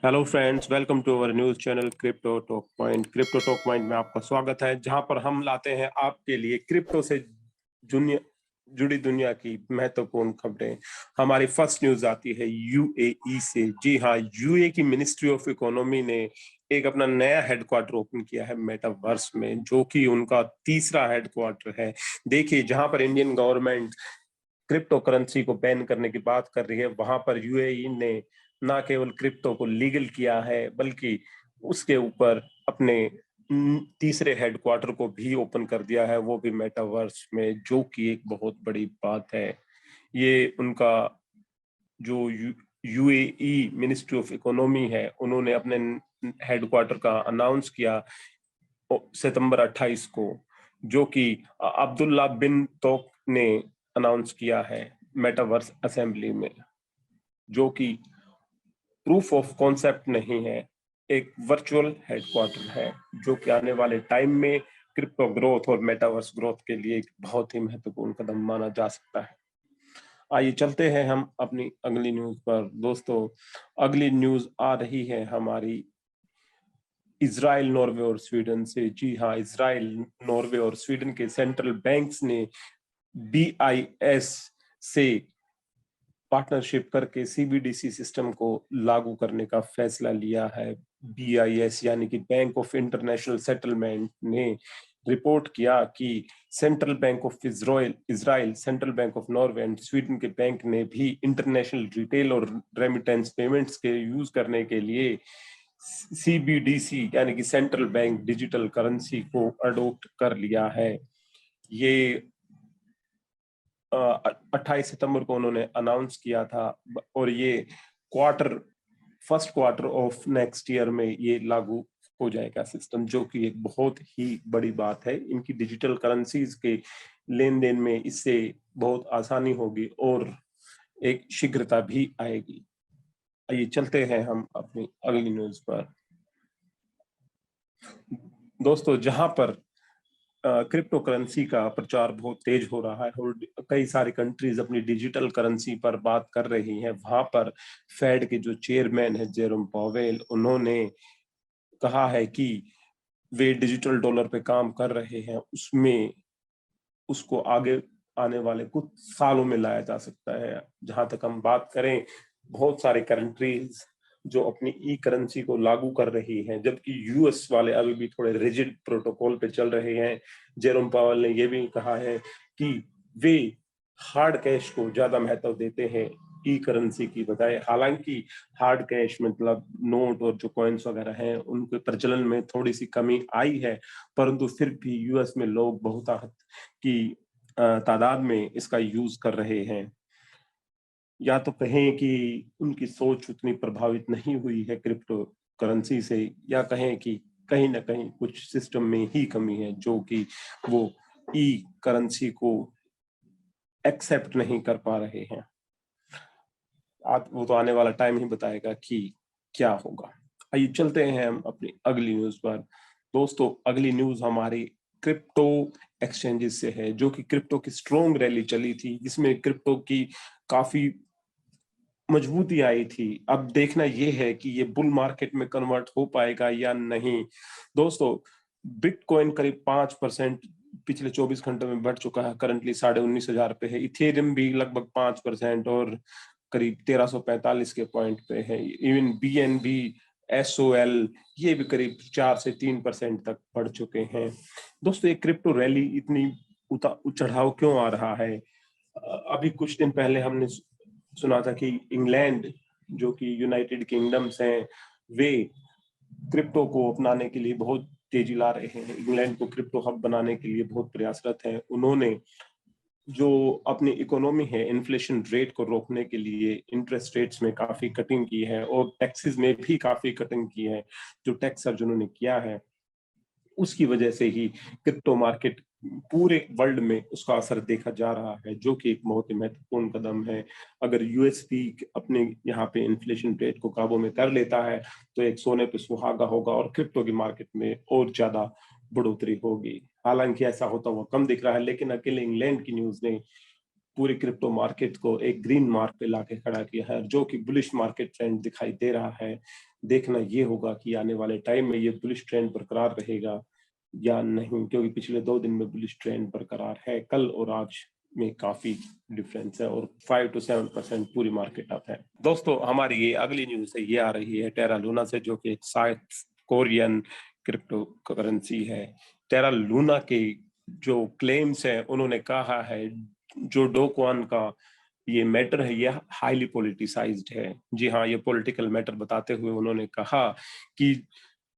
Hello friends, welcome to our news channel crypto talk point. Crypto talk point में आपका स्वागत है, जहां पर हम लाते हैं आपके लिए क्रिप्टो से दुनिया जुड़ी दुनिया की महत्वपूर्ण खबरें। हमारी फर्स्ट न्यूज आती है यूएई से। जी हाँ, यूएई की मिनिस्ट्री ऑफ इकोनॉमी ने एक अपना नया हेडक्वार्टर ओपन किया है मेटावर्स में, जो कि उनका तीसरा हेडक्वार्टर है। देखिए, जहां पर इंडियन गवर्नमेंट क्रिप्टो करेंसी को बैन करने की बात कर रही है, वहां पर यूएई ने ना केवल क्रिप्टो को लीगल किया है, बल्कि उसके ऊपर अपने तीसरे हेडक्वार्टर को भी ओपन कर दिया है, वो भी मेटावर्स में, जो कि एक बहुत बड़ी बात है। ये उनका जो यूएई मिनिस्ट्री ऑफ इकोनॉमी है, उन्होंने अपने हेडक्वार्टर का अनाउंस किया सितंबर 28 को, जो कि अब्दुल्ला बिन तोक ने अनाउंस किया है मेटावर्स असेंबली में, जो कि प्रूफ ऑफ कॉन्सेप्ट नहीं है, एक वर्चुअल हेडक्वार्टर है, जो कि आने वाले टाइम में क्रिप्टो ग्रोथ और मेटावर्स ग्रोथ के लिए एक बहुत ही महत्वपूर्ण कदम माना जा सकता है। आइए चलते हैं हम अपनी अगली न्यूज पर। दोस्तों, अगली न्यूज आ रही है हमारी इजराइल, नॉर्वे और स्वीडन से। जी हाँ, इजराइल, नॉर्वे और स्वीडन के सेंट्रल बैंक्स ने बीआईएस से पार्टनरशिप करके सीबीडीसी सिस्टम को लागू करने का फैसला लिया है। बीआईएस यानी कि बैंक ऑफ इंटरनेशनल सेटलमेंट ने रिपोर्ट किया कि central bank of Israel, central bank of Norway and Sweden के बैंक ने भी इंटरनेशनल रिटेल और रेमिटेंस पेमेंट्स के यूज करने के लिए सीबीडीसी यानी कि सेंट्रल बैंक डिजिटल करेंसी को अडोप्ट कर लिया है। ये 28 सितंबर को उन्होंने अनाउंस किया था, और ये first quarter of next year में ये लागू हो जाएगा सिस्टम, जो कि एक बहुत ही बड़ी बात है। इनकी डिजिटल करेंसीज के लेन देन में इससे बहुत आसानी होगी और एक शीघ्रता भी आएगी। आइए चलते हैं हम अपनी अगली न्यूज पर। दोस्तों, जहां पर क्रिप्टो करेंसी का प्रचार बहुत तेज हो रहा है और कई सारी कंट्रीज अपनी डिजिटल करेंसी पर बात कर रही हैं, वहां पर फेड के जो चेयरमैन है जेरोम पावेल, उन्होंने कहा है कि वे डिजिटल डॉलर पे काम कर रहे हैं, उसमें उसको आगे आने वाले कुछ सालों में लाया जा सकता है। जहां तक हम बात करें, बहुत सारे कंट्रीज जो अपनी ई करेंसी को लागू कर रही हैं, जबकि यूएस वाले अभी भी थोड़े रिजिड प्रोटोकॉल पे चल रहे हैं। जेरोम पावेल ने यह भी कहा है कि वे हार्ड कैश को ज्यादा महत्व देते हैं ई करेंसी की बजाय। हालांकि हार्ड कैश मतलब नोट और जो कॉइन्स वगैरह हैं, उनके प्रचलन में थोड़ी सी कमी आई है, परंतु फिर भी यूएस में लोग बहुत की तादाद में इसका यूज कर रहे हैं। या तो कहें कि उनकी सोच उतनी प्रभावित नहीं हुई है क्रिप्टो करेंसी से, या कहें कि कहीं ना कहीं कुछ सिस्टम में ही कमी है, जो कि वो ई करेंसी को एक्सेप्ट नहीं कर पा रहे हैं। वो तो आने वाला टाइम ही बताएगा कि क्या होगा। आइए चलते हैं हम अपनी अगली न्यूज पर। दोस्तों, अगली न्यूज हमारी क्रिप्टो एक्सचेंजेस से है, जो कि क्रिप्टो की स्ट्रॉन्ग रैली चली थी, जिसमें क्रिप्टो की काफी मजबूती आई थी। अब देखना यह है कि ये बुल मार्केट में कन्वर्ट हो पाएगा या नहीं। दोस्तों, बिटकॉइन करीब 5% पिछले 24 घंटों में बढ़ चुका है, करंटली 19,500 पे है। इथेरियम भी लगभग 5% और करीब 1345 के पॉइंट पे है। इवन बीएनबी, एसओएल, ये भी करीब 4 से 3% तक बढ़ चुके हैं। दोस्तों, ये क्रिप्टो रैली इतनी चढ़ाव क्यों आ रहा है? अभी कुछ दिन पहले हमने सुना था कि इंग्लैंड, जो कि यूनाइटेड किंगडम्स हैं, वे क्रिप्टो को अपनाने के लिए बहुत तेजी ला रहे हैं। इंग्लैंड को क्रिप्टो हब बनाने के लिए बहुत प्रयासरत है। उन्होंने जो अपनी इकोनॉमी है, इन्फ्लेशन रेट को रोकने के लिए इंटरेस्ट रेट्स में काफी कटिंग की है और टैक्सेस में भी काफी कटिंग की है। जो टैक्स सर्ज उन्होंने किया है, उसकी वजह से ही क्रिप्टो मार्केट पूरे वर्ल्ड में उसका असर देखा जा रहा है, जो कि एक बहुत ही महत्वपूर्ण कदम है। अगर यूएसपी अपने यहाँ पे इन्फ्लेशन रेट को काबू में कर लेता है, तो एक सोने पे सुहागा होगा और क्रिप्टो की मार्केट में और ज्यादा बढ़ोतरी होगी। हालांकि ऐसा होता हुआ कम दिख रहा है, लेकिन अकेले इंग्लैंड की न्यूज ने पूरे क्रिप्टो मार्केट को एक ग्रीन मार्क पे लाके खड़ा किया है, जो कि बुलिश मार्केट ट्रेंड दिखाई दे रहा है। देखना ये होगा कि आने वाले टाइम में ये बुलिश ट्रेंड बरकरार रहेगा या नहीं, क्योंकि पिछले 2 दिन में बुलिश ट्रेंड बरकरार है। कल और आज में काफी डिफरेंस है और 5 to 7% पूरी मार्केट अप है। दोस्तों, हमारी ये अगली न्यूज है, ये आ रही है टेरा लूना से, जो कि एक साउथ कोरियन क्रिप्टो करेंसी है। टेरा लूना के जो क्लेम्स है, उन्होंने कहा है जो डो क्वान का ये मैटर है, ये हाईली पॉलिटिसाइज्ड है। जी हाँ, ये पॉलिटिकल मैटर बताते हुए उन्होंने कहा कि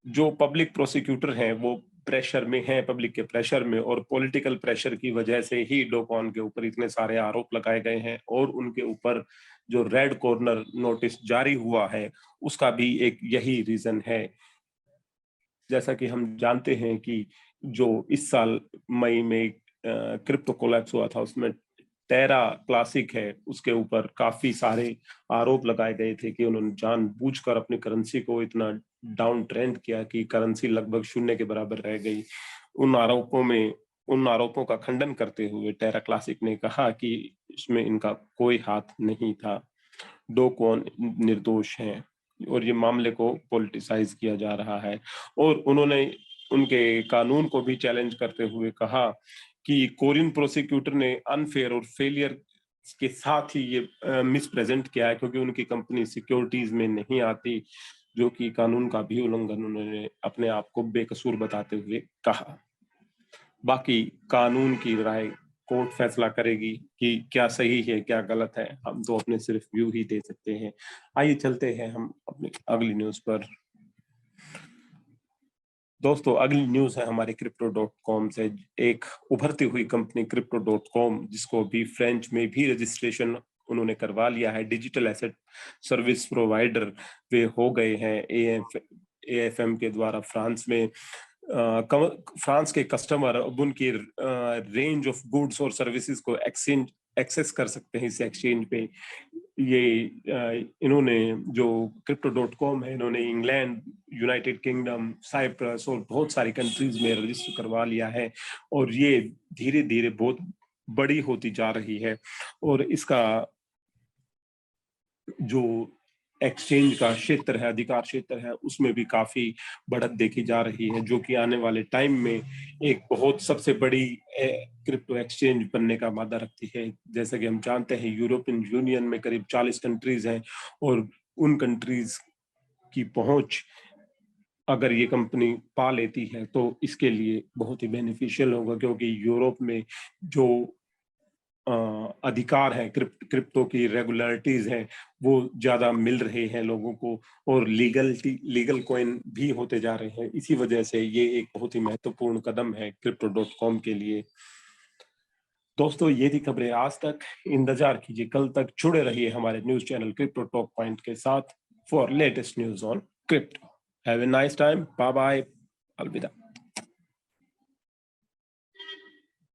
जो पब्लिक प्रोसिक्यूटर हैं वो प्रेशर में हैं, पब्लिक के प्रेशर में, और पॉलिटिकल प्रेशर की वजह से ही डो क्वान के ऊपर इतने सारे आरोप लगाए गए हैं। और उनके ऊपर जो रेड कॉर्नर नोटिस जारी हुआ है, उसका भी एक यही रीजन है। जैसा कि हम जानते हैं कि जो इस साल मई में क्रिप्टो कोलैप्स हुआ था, उसमें टेरा क्लासिक है, उसके ऊपर काफी सारे आरोप लगाए गए थे कि उन्होंने जानबूझकर अपनी करेंसी को इतना डाउन ट्रेंड किया कि करेंसी लगभग शून्य के बराबर रह गई। उन आरोपों का खंडन करते हुए टेरा क्लासिक ने कहा कि इसमें इनका कोई हाथ नहीं था, डो क्वान निर्दोष हैं और ये मामले को पॉलिटिसाइज किया जा रहा है। और उन्होंने उनके कानून को भी चैलेंज करते हुए कहा कि कोरियन प्रोसिक्यूटर ने अनफेयर और फेलियर के साथ ही ये मिसप्रेजेंट किया है, क्योंकि उनकी कंपनी सिक्योरिटीज में नहीं आती, जो कि कानून का भी उल्लंघन उन्होंने अपने आप को बेकसूर बताते हुए कहा। बाकी कानून की राय कोर्ट फैसला करेगी कि क्या सही है क्या गलत है, हम तो अपने सिर्फ व्यू ही दे सकते हैं। आइए चलते हैं हम अपनी अगली न्यूज पर। दोस्तों, अगली न्यूज है हमारे crypto.com से। एक उभरती हुई कंपनी crypto.com, जिसको भी फ्रेंच में भी रजिस्ट्रेशन उन्होंने करवा लिया है, डिजिटल एसेट सर्विस प्रोवाइडर वे हो गए हैं एएफएम के द्वारा फ्रांस में। फ्रांस के कस्टमर अब उनकी रेंज ऑफ गुड्स और सर्विसेज को एक्सेस कर सकते हैं इस एक्सचेंज पे। ये इन्होंने जो crypto.com है, इन्होंने इंग्लैंड, यूनाइटेड किंगडम, साइप्रस और बहुत सारी कंट्रीज में रजिस्टर करवा लिया है, और ये धीरे धीरे बहुत बड़ी होती जा रही है। और इसका जो एक्सचेंज का क्षेत्र है, अधिकार क्षेत्र है, उसमें भी काफी बढ़त देखी जा रही है, जो कि आने वाले टाइम में एक बहुत सबसे बड़ी क्रिप्टो एक्सचेंज बनने का वादा रखती है। जैसे कि हम जानते हैं, यूरोपियन यूनियन में करीब 40 कंट्रीज हैं, और उन कंट्रीज की पहुंच अगर ये कंपनी पा लेती है तो इसके लिए बहुत ही बेनिफिशियल होगा, क्योंकि यूरोप में जो अधिकार है, क्रिप्टो की रेगुलरिटीज हैं, वो ज्यादा मिल रहे हैं लोगों को, और लीगल कॉइन भी होते जा रहे हैं। इसी वजह से ये एक बहुत ही महत्वपूर्ण कदम है crypto.com के लिए। दोस्तों, ये थी खबरें आज तक। इंतजार कीजिए कल तक, जुड़े रहिए हमारे news channel crypto talk point के साथ for latest news on crypto. Have a nice time, bye bye, अलविदा।